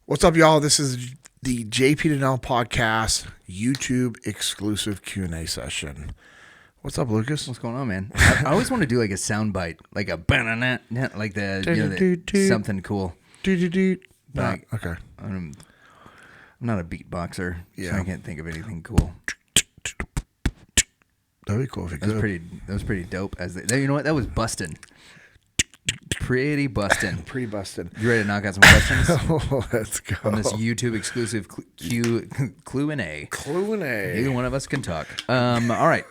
What's up, y'all? This is the JP Dinnell podcast YouTube exclusive Q&A session. What's up, Lucas? What's going on, man? I always want to do like a sound bite, like a banana, like something cool. But okay. I'm not a beatboxer, Yeah. so I can't think of anything cool. That'd be cool if you could. That was pretty dope. You know what? That was bustin'. Pretty bustin'. Pretty busted. You ready to knock out some questions Oh, let's go. on this YouTube exclusive Q&A? Q&A. Neither one of us can talk. All right.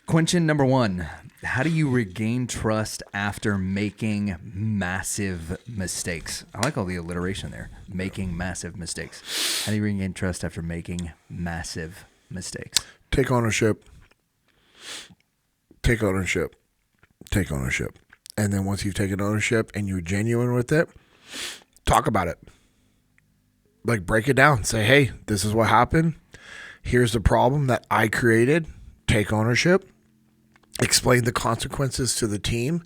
Question number 1. How do you regain trust after making massive mistakes? I like all the alliteration there. Making massive mistakes. How do you regain trust after making massive mistakes? Take ownership. Take ownership. Take ownership. And then once you've taken ownership and you're genuine with it, talk about it. Like, break it down. Say, hey, this is what happened. Here's the problem that I created. Take ownership. Explain the consequences to the team.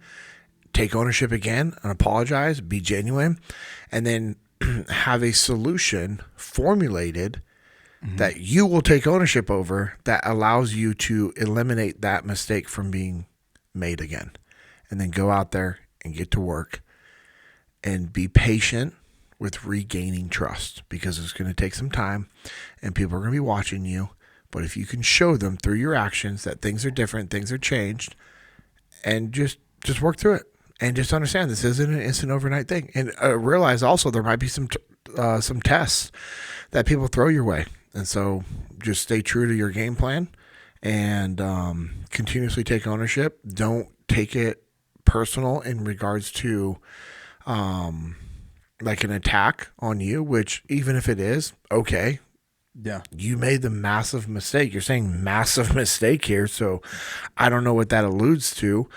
Take ownership again and apologize. Be genuine. And then have a solution formulated that you will take ownership over that allows you to eliminate that mistake from being made again. And then go out there and get to work and be patient with regaining trust, because it's going to take some time and people are going to be watching you. But if you can show them through your actions that things are different, things are changed, and just work through it and just understand this isn't an instant overnight thing. And realize also there might be some tests that people throw your way. And so just stay true to your game plan and continuously take ownership. Don't take it personal in regards to like an attack on you, which even if it is, okay. Yeah. You made the massive mistake. You're saying massive mistake here. So I don't know what that alludes to,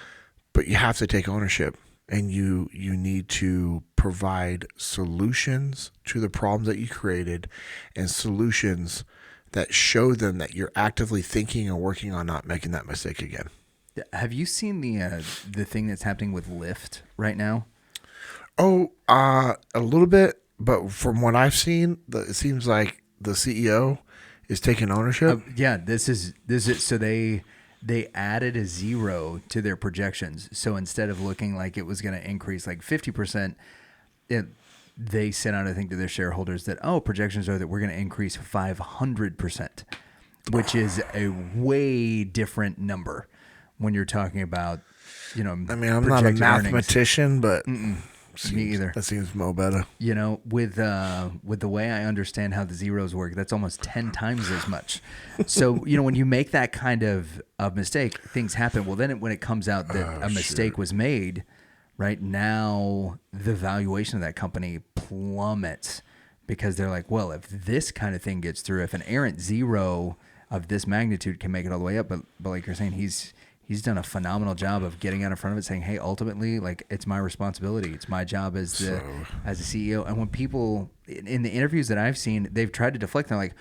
but you have to take ownership and you need to provide solutions to the problems that you created and solutions that show them that you're actively thinking and working on not making that mistake again. Have you seen the thing that's happening with Lyft right now? Oh, a little bit, but from what I've seen, it seems like the CEO is taking ownership. Yeah, this is so they added a 0 to their projections. So instead of looking like it was going to increase like 50%, they sent out, I think, to their shareholders that, projections are that we're going to increase 500%, which is a way different number when you're talking about, I mean, I'm not a mathematician, but me either. That seems more better. With the way I understand how the zeros work, that's almost 10 times as much. So, when you make that kind of mistake, things happen. Well, then when it comes out that a mistake was made, right now the valuation of that company plummets because they're like, well, if this kind of thing gets through, if an errant 0 of this magnitude can make it all the way up, but like you're saying, he's done a phenomenal job of getting out in front of it, saying, hey, ultimately, like, it's my responsibility. It's my job as a CEO. And when people, in the interviews that I've seen, they've tried to deflect. They're like,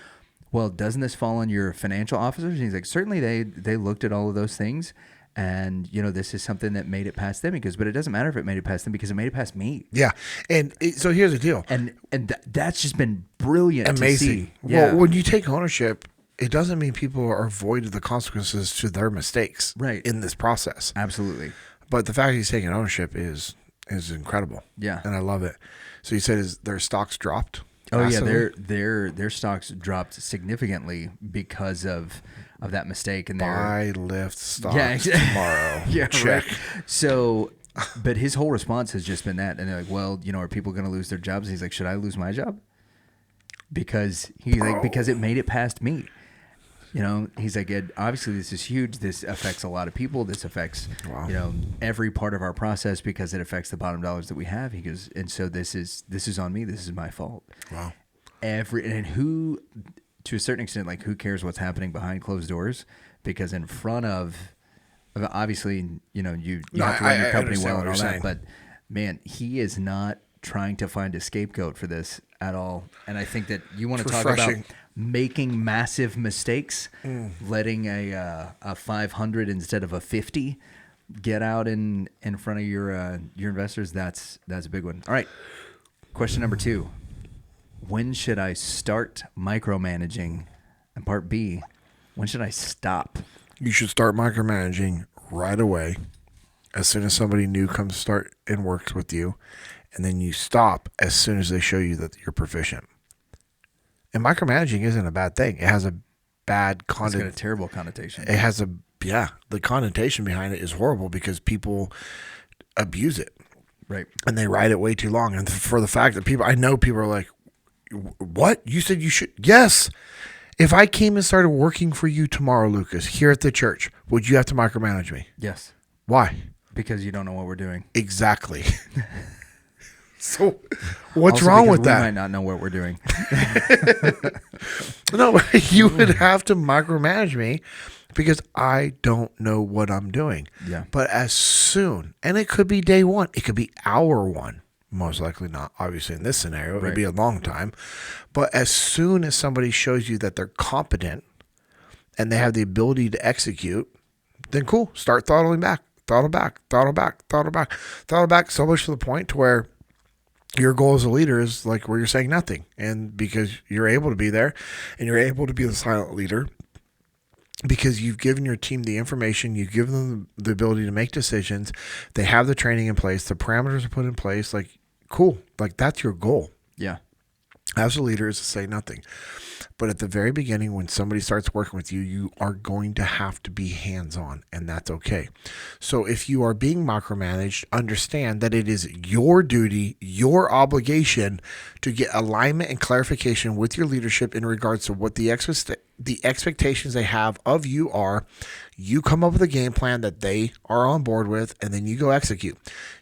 well, doesn't this fall on your financial officers? And he's like, certainly they looked at all of those things. And, this is something that made it past them. Because, but it doesn't matter if it made it past them because it made it past me. Yeah. And so here's the deal. And that's just been brilliant. Amazing. To see. Yeah. Well, when you take ownership, it doesn't mean people are void of the consequences to their mistakes in this process. Absolutely. But the fact he's taking ownership is incredible. Yeah. And I love it. So you said their stocks dropped? Oh, massively? yeah. Their stocks dropped significantly because of that mistake. And buy Lyft stocks tomorrow. Yeah, check. Right. So, but his whole response has just been that. And they're like, well, are people going to lose their jobs? And he's like, should I lose my job? Because because it made it past me. He's like, obviously this is huge. This affects a lot of people. This affects, every part of our process because it affects the bottom dollars that we have. He goes, and so this is on me. This is my fault. Wow. And who, to a certain extent, like, who cares what's happening behind closed doors? Because in front of obviously, you have to run your company well and all that. But man, he is not trying to find a scapegoat for this at all. And I think that you want to talk about making massive mistakes, letting a 500 instead of a 50 get out in front of your investors. That's a big one. All right. Question number 2. when should I start micromanaging? And part B, when should I stop? You should start micromanaging right away as soon as somebody new comes to start and works with you. And then you stop as soon as they show you that you're proficient. And micromanaging isn't a bad thing. It has a bad It's got a terrible connotation. It has the connotation behind it is horrible because people abuse it. Right. And they write it way too long. And for the fact that I know people are like, what? You said you should? Yes. If I came and started working for you tomorrow, Lucas, here at the church, would you have to micromanage me? Yes. Why? Because you don't know what we're doing. Exactly. So what's Also wrong with we that? might not know what we're doing. No, you would have to micromanage me because I don't know what I'm doing. Yeah. But as soon, and it could be day one, it could be hour one, most likely not. Obviously, in this scenario, it would be a long time. But as soon as somebody shows you that they're competent and they have the ability to execute, then cool, start throttling back, throttle back, throttle back, throttle back, throttle back, so much to the point to where your goal as a leader is like where you're saying nothing. And because you're able to be there and you're able to be the silent leader because you've given your team the information, you've given them the ability to make decisions. They have the training in place. The parameters are put in place. Like, cool. Like, that's your goal. Yeah. As a leader is to say nothing. But at the very beginning, when somebody starts working with you, you are going to have to be hands-on, and that's okay. So if you are being micromanaged, understand that it is your duty, your obligation to get alignment and clarification with your leadership in regards to what the expectations they have of you are. You come up with a game plan that they are on board with, and then you go execute.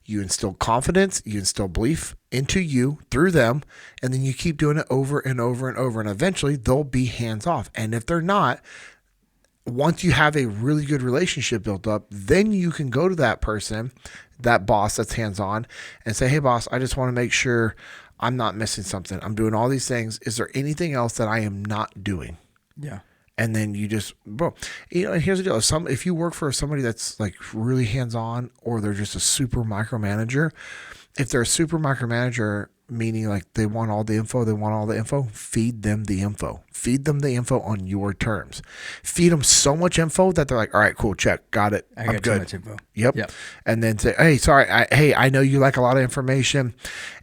You instill confidence, you instill belief into you through them, and then you keep doing it over and over and over, and eventually they'll be hands off. And if they're not, once you have a really good relationship built up, then you can go to that person, that boss that's hands on, and say, hey boss, I just want to make sure I'm not missing something. I'm doing all these things. Is there anything else that I am not doing? Yeah. And then you just, bro, and here's the deal. If you work for somebody that's like really hands-on, or they're just a super micromanager, if they're a super micromanager, meaning like they want all the info, feed them the info. Feed them the info on your terms. Feed them so much info that they're like, all right, cool, check, got it. I'm good. Too much info. Yep. And then say, hey, sorry, I know you like a lot of information,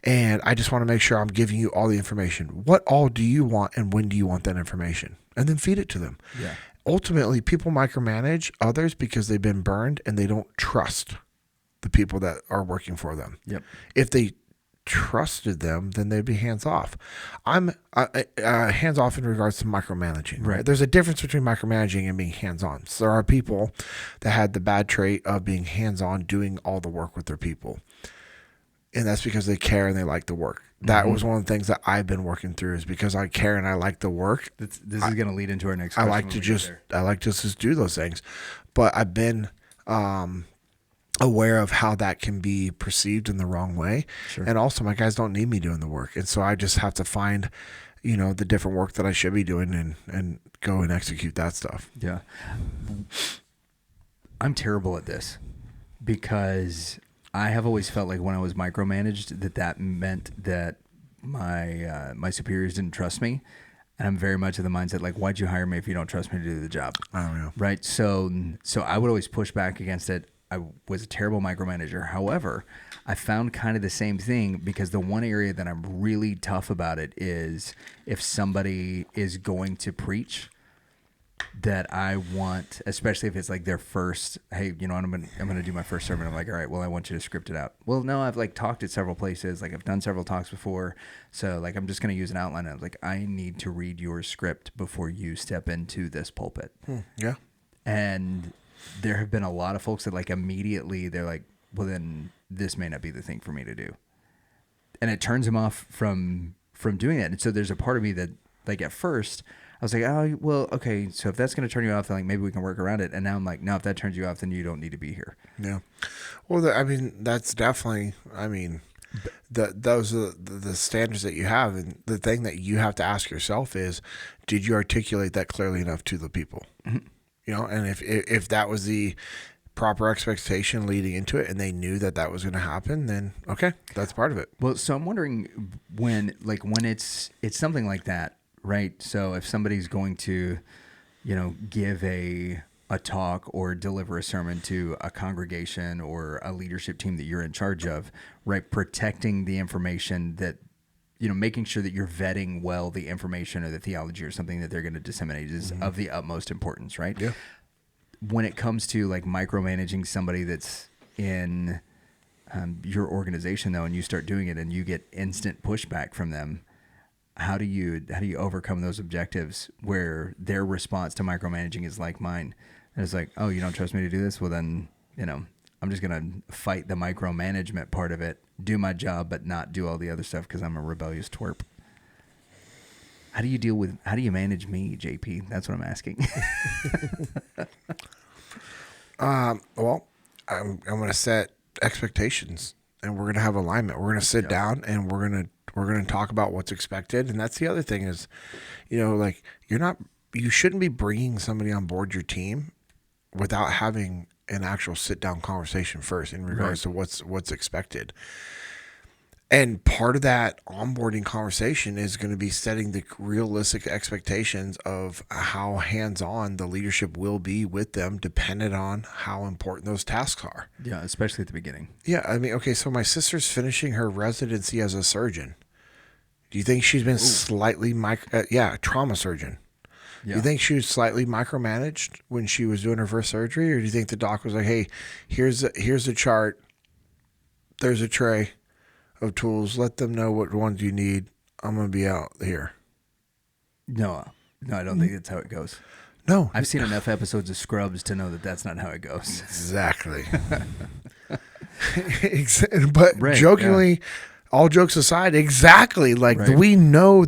and I just want to make sure I'm giving you all the information. What all do you want, and when do you want that information? And then feed it to them. Yeah. Ultimately, people micromanage others because they've been burned and they don't trust the people that are working for them. Yep. If they trusted them, then they'd be hands off. I'm hands off in regards to micromanaging. Right? There's a difference between micromanaging and being hands on. So there are people that had the bad trait of being hands on, doing all the work with their people. And that's because they care and they like the work. That was one of the things that I've been working through, is because I care and I like the work. This is going to lead into our next question. I like to just do those things. But I've been aware of how that can be perceived in the wrong way. Sure. And also, my guys don't need me doing the work. And so I just have to find, the different work that I should be doing and go and execute that stuff. Yeah. I'm terrible at this because I have always felt like when I was micromanaged that meant that my superiors didn't trust me. And I'm very much of the mindset, like, why'd you hire me if you don't trust me to do the job? I don't know. Right. So I would always push back against it. I was a terrible micromanager. However, I found kind of the same thing, because the one area that I'm really tough about it is if somebody is going to preach, that I want, especially if it's like their first, hey, I'm gonna do my first sermon. I'm like, all right, well, I want you to script it out. Well, no, I've like talked at several places, like I've done several talks before, so like I'm just gonna use an outline. I was like, I need to read your script before you step into this pulpit. Yeah. And there have been a lot of folks that like immediately they're like, well, then this may not be the thing for me to do, and it turns them off from doing that. And so there's a part of me that, like, at first I was like, oh, well, okay, so if that's going to turn you off, then like maybe we can work around it. And now I'm like, no, if that turns you off, then you don't need to be here. Yeah. Well, that's definitely, those are the standards that you have. And the thing that you have to ask yourself is, did you articulate that clearly enough to the people? Mm-hmm. And if that was the proper expectation leading into it and they knew that that was going to happen, then okay, that's part of it. Well, so I'm wondering when it's something like that, right? So if somebody's going to, give a talk or deliver a sermon to a congregation or a leadership team that you're in charge of, right? Protecting the information that, making sure that you're vetting well the information or the theology or something that they're going to disseminate is of the utmost importance, right? Yeah. When it comes to like micromanaging somebody that's in your organization though, and you start doing it and you get instant pushback from them, how do you overcome those objectives where their response to micromanaging is like mine? And it's like, oh, you don't trust me to do this? Well, then, I'm just going to fight the micromanagement part of it, do my job, but not do all the other stuff because I'm a rebellious twerp. How do you manage me, JP? That's what I'm asking. Well, I'm going to set expectations and we're going to have alignment. We're going to sit down and we're going to talk about what's expected. And that's the other thing is, you shouldn't be bringing somebody on board your team without having an actual sit down conversation first in regards to what's expected. And part of that onboarding conversation is going to be setting the realistic expectations of how hands-on the leadership will be with them, dependent on how important those tasks are. Yeah, especially at the beginning. Yeah, I mean, okay, so my sister's finishing her residency as a surgeon. Do you think she's been slightly trauma surgeon? Yeah. You think she was slightly micromanaged when she was doing her first surgery, or do you think the doc was like, "Hey, here's a chart. There's a tray of tools. Let them know what ones you need. I'm gonna be out here." No, I don't think that's how it goes. No, I've seen enough episodes of Scrubs to know that that's not how it goes. Exactly. But jokingly, all jokes aside, exactly. We know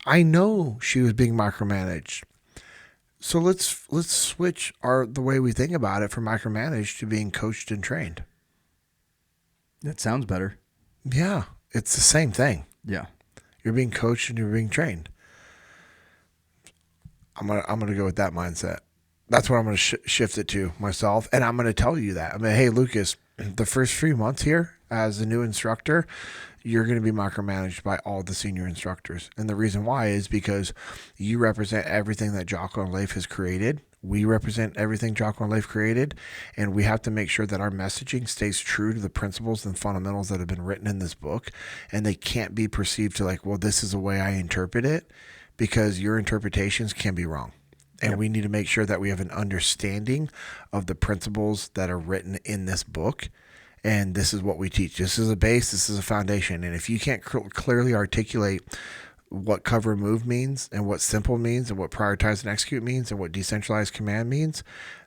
I know she was being micromanaged. So let's switch the way we think about it from micromanaged to being coached and trained. That sounds better. Yeah, it's the same thing. Yeah, you're being coached and you're being trained. I'm gonna go with that mindset. That's what I'm gonna shift it to myself, and I'm gonna tell you that. I mean, hey, Lucas, the first 3 months here as a new instructor, you're going to be micromanaged by all the senior instructors. And the reason why is because you represent everything that Jocko and Leif has created. We represent everything Jocko and Leif created. And we have to make sure that our messaging stays true to the principles and fundamentals that have been written in this book. And they can't be perceived to like, well, this is the way I interpret it, because your interpretations can be wrong. And we need to make sure that we have an understanding of the principles that are written in this book. And this is what we teach. This is a base. This is a foundation. And if you can't clearly articulate what cover and move means and what simple means and what prioritize and execute means and what decentralized command means,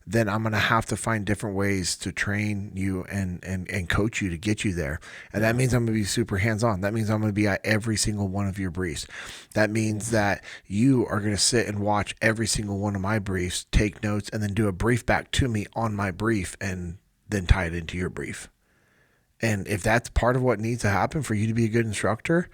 then I'm going to have to find different ways to train you and coach you to get you there. And that means I'm going to be super hands-on. That means I'm going to be at every single one of your briefs. That means that you are going to sit and watch every single one of my briefs, take notes, and then do a brief back to me on my brief and then tie it into your brief. And if that's part of what needs to happen for you to be a good instructor,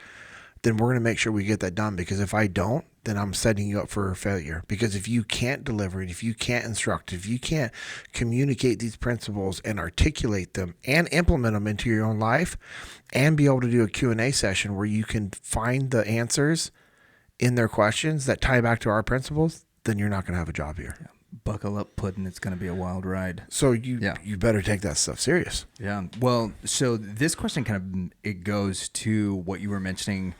then we're going to make sure we get that done. Because if I don't, then I'm setting you up for failure. Because if you can't deliver it, if you can't instruct, if you can't communicate these principles and articulate them and implement them into your own life and be able to do a Q&A session where you can find the answers in their questions that tie back to our principles, then you're not going to have a job here. Yeah. Buckle up, Puddin'. It's going to be a wild ride. So you better take that stuff serious. Yeah. Well, so this question it goes to what you were mentioning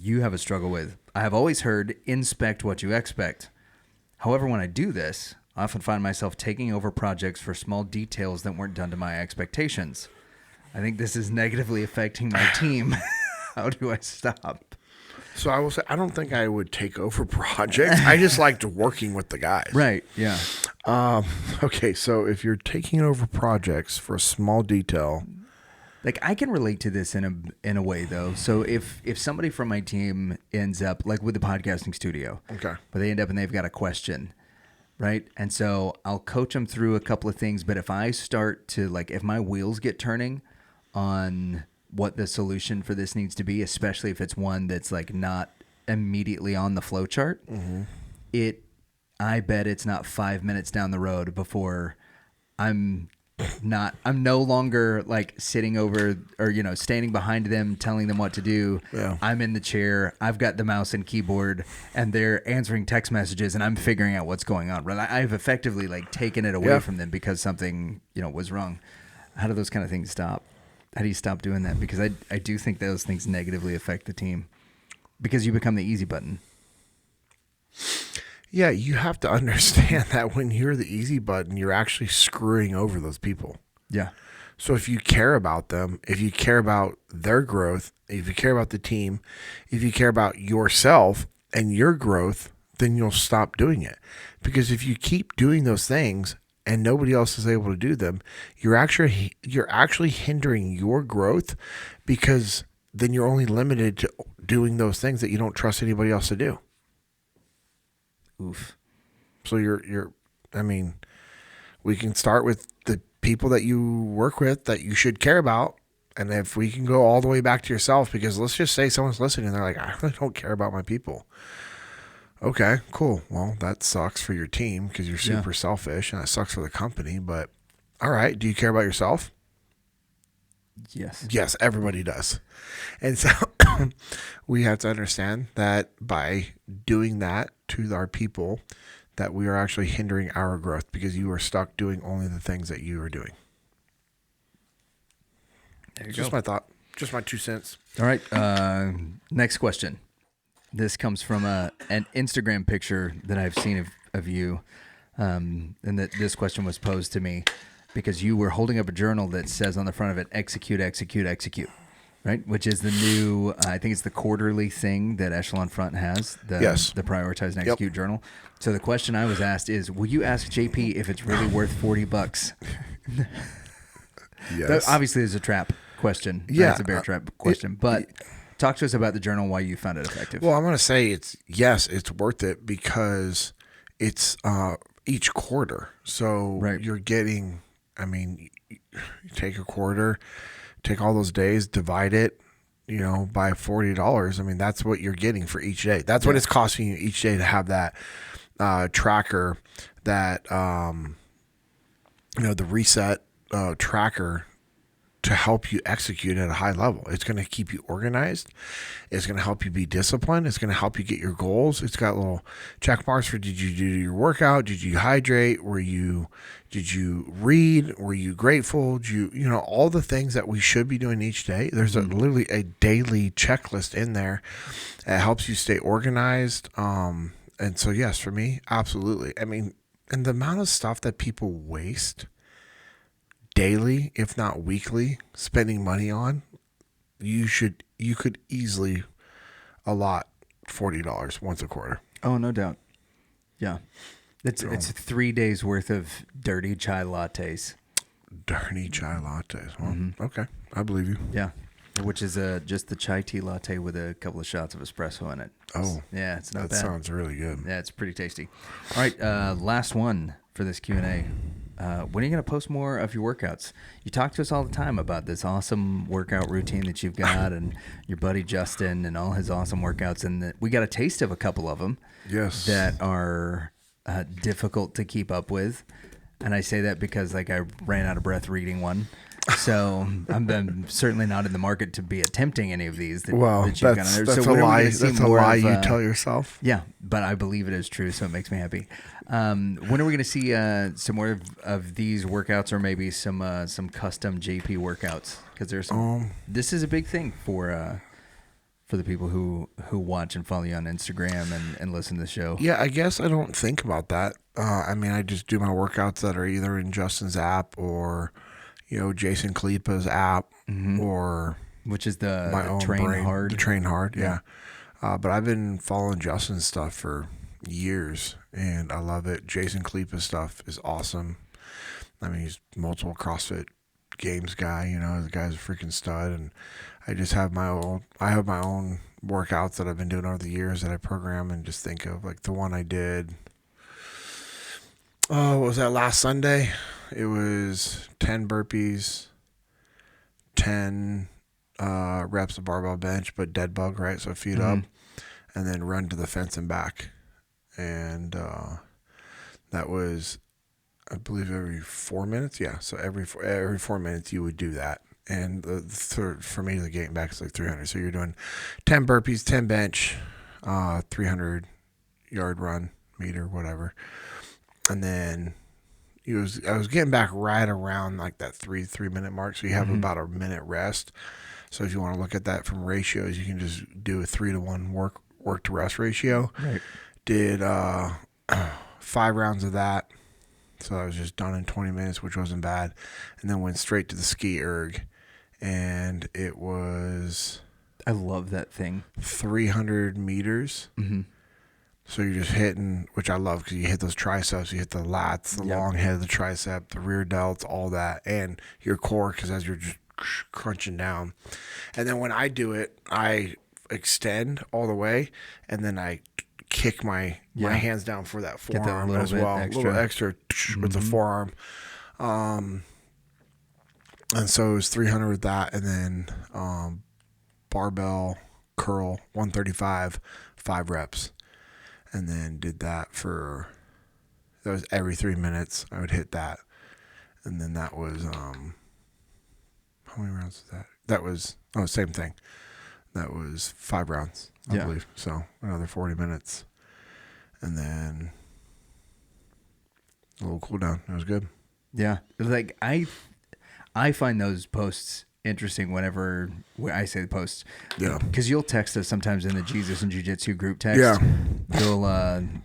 you have a struggle with. I have always heard, inspect what you expect. However, when I do this, I often find myself taking over projects for small details that weren't done to my expectations. I think this is negatively affecting my team. How do I stop? So I will say, I don't think I would take over projects. I just liked working with the guys. Right. Yeah. Okay. So if you're taking over projects for a small detail, like I can relate to this in a way though. So if somebody from my team ends up like with the podcasting studio, okay, but they end up and they've got a question, right? And so I'll coach them through a couple of things. But if I start to if my wheels get turning on what the solution for this needs to be, especially if it's one that's not immediately on the flow chart, I bet it's not 5 minutes down the road before I'm no longer like sitting over or, standing behind them, telling them what to do. Yeah. I'm in the chair. I've got the mouse and keyboard and they're answering text messages and I'm figuring out what's going on. Right? I've effectively like taken it away from them because something, was wrong. How do those kind of things stop? How do you stop doing that? Because I do think those things negatively affect the team because you become the easy button. Yeah, you have to understand that when you're the easy button, you're actually screwing over those people. Yeah. So if you care about them, if you care about their growth, if you care about the team, if you care about yourself and your growth, then you'll stop doing it. Because if you keep doing those things and nobody else is able to do them, you're actually hindering your growth, because then you're only limited to doing those things that you don't trust anybody else to do. Oof. So we can start with the people that you work with that you should care about. And if we can go all the way back to yourself, because let's just say someone's listening and they're like, I really don't care about my people. Okay, cool. Well, that sucks for your team because you're super selfish, and that sucks for the company. But all right, do you care about yourself? Yes. Yes, everybody does. And so we have to understand that by doing that to our people, that we are actually hindering our growth, because you are stuck doing only the things that you are doing. There you Just go. my thought. Just my 2 cents. All right. Next question. This comes from an Instagram picture that I've seen of you. And that this question was posed to me because you were holding up a journal that says on the front of it, execute, execute, execute, right? Which is the new, I think it's the quarterly thing that Echelon Front has, the prioritize and execute journal. So the question I was asked is, will you ask JP if it's really worth $40? Yes. Obviously, it's a trap question. Yeah. It's a bear trap question. But talk to us about the journal, why you found it effective. Well, I'm going to say it's worth it because it's each quarter. So you're getting, you take a quarter, take all those days, divide it, by $40. That's what you're getting for each day. That's what it's costing you each day to have that tracker, that, the reset tracker to help you execute at a high level. It's going to keep you organized. It's going to help you be disciplined. It's going to help you get your goals. It's got little check marks for, did you do your workout? Did you hydrate? Did you read? Were you grateful? Did you, all the things that we should be doing each day. There's literally a daily checklist in there that helps you stay organized. And so, yes, for me, absolutely. And the amount of stuff that people waste daily, if not weekly, spending money on, you could easily allot $40 once a quarter. Oh, no doubt. Yeah. It's 3 days worth of dirty chai lattes. Dirty chai lattes. Well, okay. I believe you. Yeah. Which is just the chai tea latte with a couple of shots of espresso in it. Yeah, it's not bad. That sounds really good. Yeah, it's pretty tasty. All right, last one for this Q&A. When are you going to post more of your workouts? You talk to us all the time about this awesome workout routine that you've got, and your buddy Justin and all his awesome workouts, and we got a taste of a couple of them. Yes. That are difficult to keep up with. And I say that because I ran out of breath reading one. So I'm certainly not in the market to be attempting any of these. That's a lie. That's a lie you tell yourself. Yeah, but I believe it is true, so it makes me happy. When are we going to see some more of these workouts, or maybe some custom JP workouts? Because there's this is a big thing for the people who watch and follow you on Instagram and listen to the show. Yeah, I guess I don't think about that. I just do my workouts that are either in Justin's app or Jason Kalipa's app, or which is the Train Hard. Yeah. But I've been following Justin's stuff for years, and I love it. Jason Kalipa's stuff is awesome. He's multiple CrossFit Games guy. The guy's a freaking stud, and I just have my own workouts that I've been doing over the years that I program and just think of, like the one I did. Oh, what was that, last Sunday? It was 10 burpees, 10 reps of barbell bench, but dead bug, right? So feet up, and then run to the fence and back. And that was I believe every 4 minutes. Yeah. So every 4 minutes you would do that. And the third, for me, the getting back is like 300. So you're doing 10 burpees, 10 bench, 300 yard run, meter, whatever. And then I was getting back right around like that 3 minute mark. So you have about a minute rest. So if you want to look at that from ratios, you can just do a 3-to-1 work to rest ratio. Right. Did 5 rounds of that. So I was just done in 20 minutes, which wasn't bad. And then went straight to the ski erg. And it was... I love that thing. 300 meters. Mm-hmm. So you're just hitting, which I love because you hit those triceps, you hit the lats, the long head of the tricep, the rear delts, all that, and your core because as you're just crunching down. And then when I do it, I extend all the way, and then I kick my hands down for that forearm as well. A little extra with the forearm. And so it was 300 with that, and then barbell curl 135, 5 reps. And then did that was every 3 minutes. I would hit that. And then that was, how many rounds was that? That was, same thing. That was 5 rounds, I believe. So another 40 minutes. And then a little cool down. It was good. Yeah. Like I find those posts interesting whenever I say the posts. Yeah. Because you'll text us sometimes in the Jesus and Jiu-Jitsu group text. Yeah.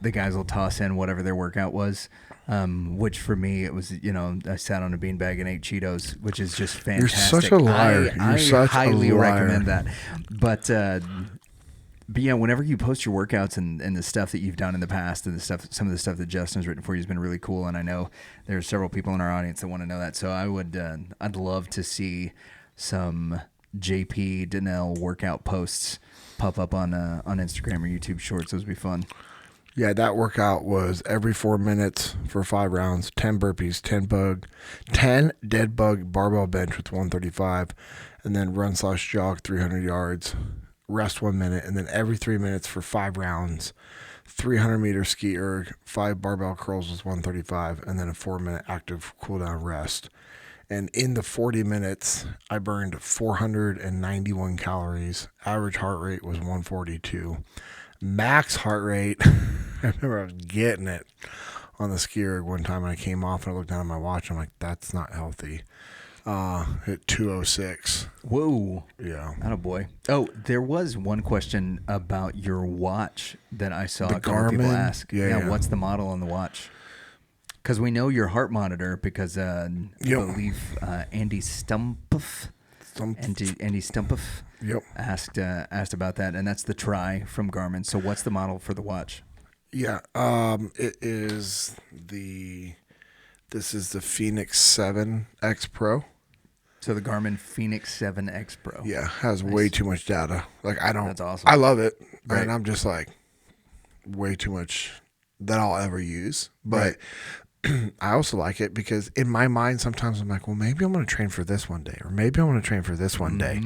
The guys will toss in whatever their workout was, which for me, it was, I sat on a beanbag and ate Cheetos, which is just fantastic. You're such a liar. I highly recommend that. But yeah, whenever you post your workouts and the stuff that you've done in the past and some of the stuff that Justin's written for you has been really cool. And I know there's several people in our audience that want to know that. So I'd love to see some JP Dinnell workout posts pop up on Instagram or YouTube Shorts. Those would be fun. Yeah, that workout was every 4 minutes for 5 rounds, 10 burpees, 10 dead bug barbell bench with 135, and then run/jog 300 yards, rest 1 minute, and then every 3 minutes for 5 rounds, 300 meter ski erg, 5 barbell curls with 135, and then a 4-minute active cool down rest. And in the 40 minutes, I burned 491 calories. Average heart rate was 142. Max heart rate, I remember I was getting it on the ski erg one time, and I came off and I looked down at my watch. I'm like, that's not healthy. Hit 206. Whoa. Yeah. Attaboy. Oh, there was one question about your watch that I saw The a couple people Garmin? ask. Yeah. What's the model on the watch? Because we know your heart monitor because I believe Andy Stumpf. Andy Stumpf asked about that, and that's the Tri from Garmin. So what's the model for the watch? Yeah. It is this is the Phoenix 7 X Pro. So the Garmin Phoenix 7 X Pro. Yeah, has way too much data. Like I don't. That's awesome. I love it, right. And I'm just like way too much that I'll ever use. But I also like it because in my mind sometimes I'm like, well, maybe I'm going to train for this one day, or maybe I'm going to train for this one day,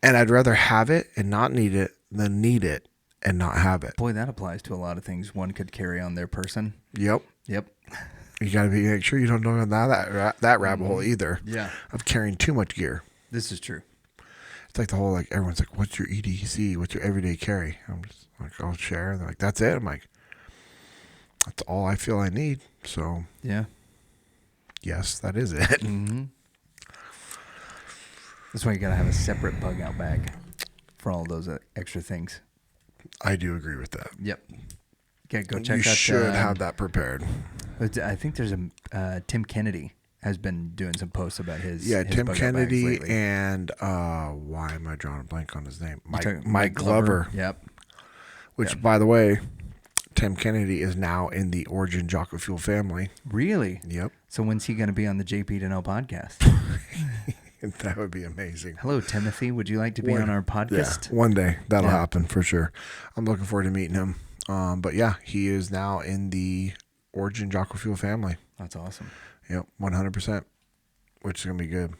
and I'd rather have it and not need it than need it and not have it. Boy, that applies to a lot of things one could carry on their person. Yep. You got to make sure you don't go down that rabbit hole either. Yeah. Of carrying too much gear. This is true. It's like the whole, like, everyone's like, what's your EDC? What's your everyday carry? I'm just like, I'll share. They're like, that's it. I'm like, that's all I feel I need. So, yeah. Yes, that is it. Mm-hmm. That's why you got to have a separate bug out bag for all those extra things. I do agree with that. Yep. Okay, go check out. You should have that prepared. I think there's Tim Kennedy has been doing some posts about his. Yeah, his Tim bug out Kennedy bags lately. and why am I drawing a blank on his name? Mike Glover. Yep. Which, by the way, Tim Kennedy is now in the Origin Jocko Fuel family. Really? Yep. So when's he going to be on the JP Dinnell podcast? That would be amazing. Hello, Timothy. Would you like to be on our podcast? Yeah, one day. That'll happen for sure. I'm looking forward to meeting him. But yeah, he is now in the Origin Jocko Fuel family. That's awesome. Yep, 100%, which is going to be good.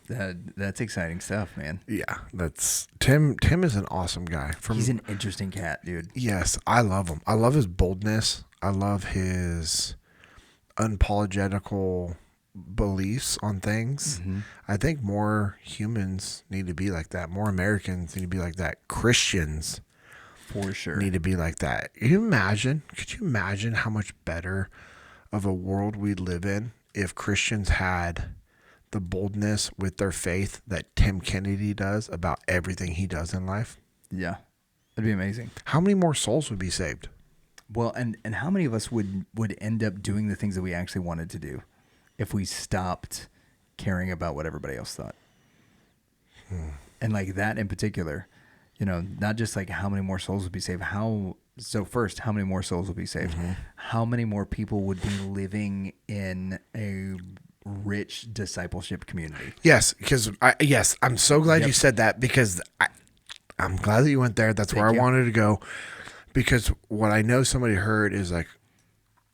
That's exciting stuff, man. Yeah, that's Tim. Tim is an awesome guy. He's an interesting cat, dude. Yes, I love him. I love his boldness. I love his unapologetical beliefs on things. Mm-hmm. I think more humans need to be like that. More Americans need to be like that. Christians For sure. need to be like that. Could you imagine how much better of a world we'd live in if Christians had the boldness with their faith that Tim Kennedy does about everything he does in life? Yeah. That'd be amazing. How many more souls would be saved? Well, and how many of us would end up doing the things that we actually wanted to do if we stopped caring about what everybody else thought? And like that in particular, you know, not just like how many more souls would be saved, first, how many more souls would be saved? Mm-hmm. How many more people would be living in a rich discipleship community? Yes, because I'm so glad you said that, because I'm glad that you went there. That's where I wanted to go, because what I know somebody heard is like,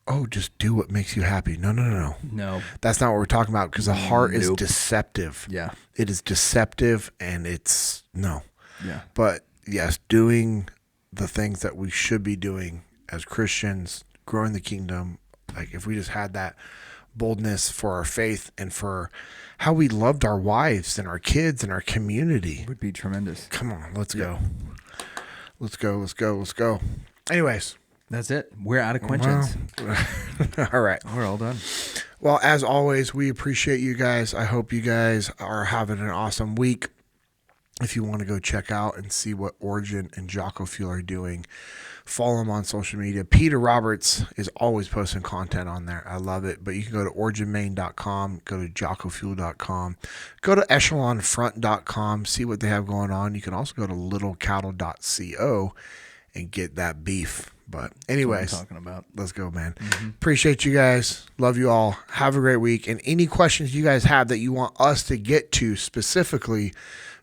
oh, just do what makes you happy. No. No. That's not what we're talking about, because the heart is deceptive. Yeah. It is deceptive, and it's no. Yeah. But yes, doing the things that we should be doing as Christians, growing the kingdom, like if we just had that boldness for our faith and for how we loved our wives and our kids and our community, Would be tremendous. come on, let's go. Let's go. Anyways. That's it. We're out of questions. Well, all right. We're all done. Well, as always, we appreciate you guys. I hope you guys are having an awesome week. If you want to go check out and see what Origin and Jocko Fuel are doing, follow them on social media. Peter Roberts is always posting content on there. I love it. But you can go to originmaine.com, go to jockofuel.com, go to echelonfront.com, see what they have going on. You can also go to littlecattle.co and get that beef. But anyways, talking about. Let's go, man. Appreciate you guys. Love you all. Have a great week. And any questions you guys have that you want us to get to specifically,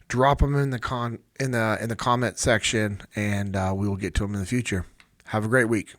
drop them in the comment section, and we will get to them in the future. Have a great week.